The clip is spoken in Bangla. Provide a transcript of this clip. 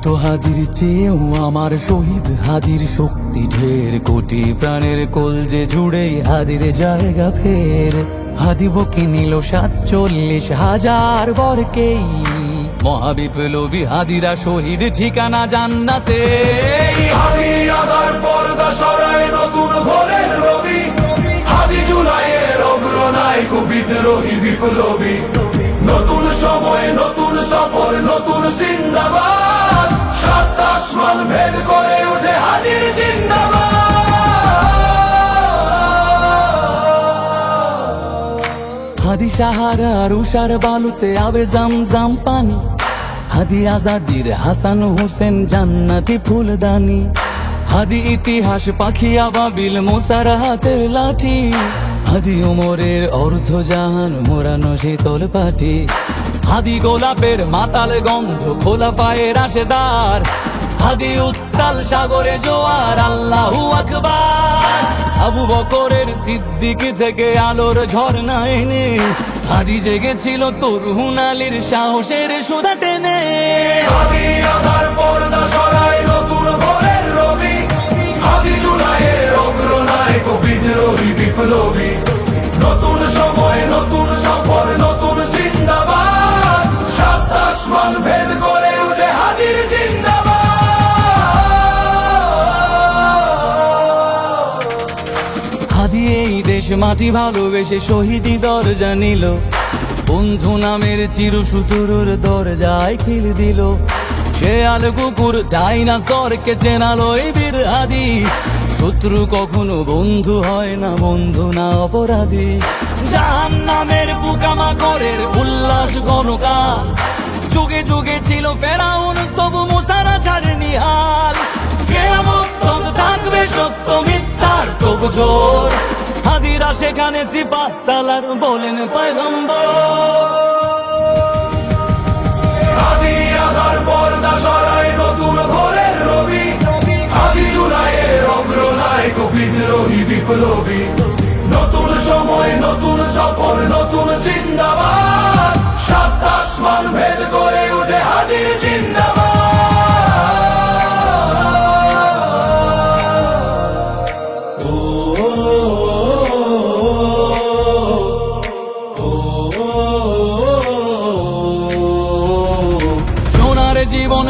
শত হাদির চেয়েও আমার শহীদ হাদির শক্তি ঢের, কোটি প্রাণের কলজে জুড়ে হাদির জায়গা ফের। হাদি বকে নিল 47,000 বরকেই, মহাবিপ্লবী হাদিরা শহীদ ঠিকানা জান্নাতে। হাদি আদার পর্দা সরায় নতুন ভোরের রবি, হাদি জুলাইয়ের অগ্রনায়ক বিদ্রোহী বিপ্লবী। নতুন সময় নতুন সফর নতুন জিন্দাবাদ, সাত আসমান ভেদ করে ওঠে হাদির জিন্দাবাদ। হাদি সাহারার উষার বালুতে আবে জামজাম পানি, হাদি আজাদির হাসান হোসেন জান্নাতি ফুলদানি। হাদি ইতিহাস পাখি আবাবিল মোসার হাতের লাঠি, হাদি ওমরের অর্ধজাহান মোরানো শীতল পাটি। হাদি গোলাপের মাতাল গন্ধ খোলা পায়ের আশেদার, হাদি উত্তাল সাগরে জোয়ার আল্লাহু আকবার। আবু বকরের সিদ্দিক থেকে আলোর ঝর্ণা এনে, হাদি জেগেছিল তরুণ আলীর সাহসের সুধা টেনে। হাদি আদার পর্দা সরায় নতুন ভোরের রবি, হাদি জুলাইয়ের অগ্রনায়ক বিদ্রোহী বিপ্লবী। নতুন সময় নতুন সফর নতুন জিন্দাবাদ, সাত আসমান ভেদ করে উঠে হাদির জিন্দাবাদ। হাদি এই দেশ মাটি ভালোবেসে শহীদি দরজা নিল, বন্ধু নামের চিরসুতুরুর দরজায় খিল দিল। সে আল কুকুর ডাইনাসরকে চেনালো এই বীর হাদি, শত্রু কখনো বন্ধু হয় না, বন্ধু না অপরাধী। জাহান্নামের পোকামাকড়ের উল্লাস গণকাল, যুগে যুগে ছিল ফেরাউন তবু মুসারা ছাড়েনি হাল। কিয়ামত তক থাকবে সত্য মিথ্যার তবু জোর, হাদিরা সেখানে সিপাহ সালার বলেন পয়গম্বর। হাদি আদার পর্দা সরায় নতুন ভোরের রবি, হাদি জুলাইয়ের অগ্রনায়ক বিদ্রোহী বিপ্লবী। নতুন সময় নতুন সফর নতুন জিন্দাবাদ, সাত আসমান ভেদ করে উঠে হাদির জিন্দাবাদ। সোনার জীবন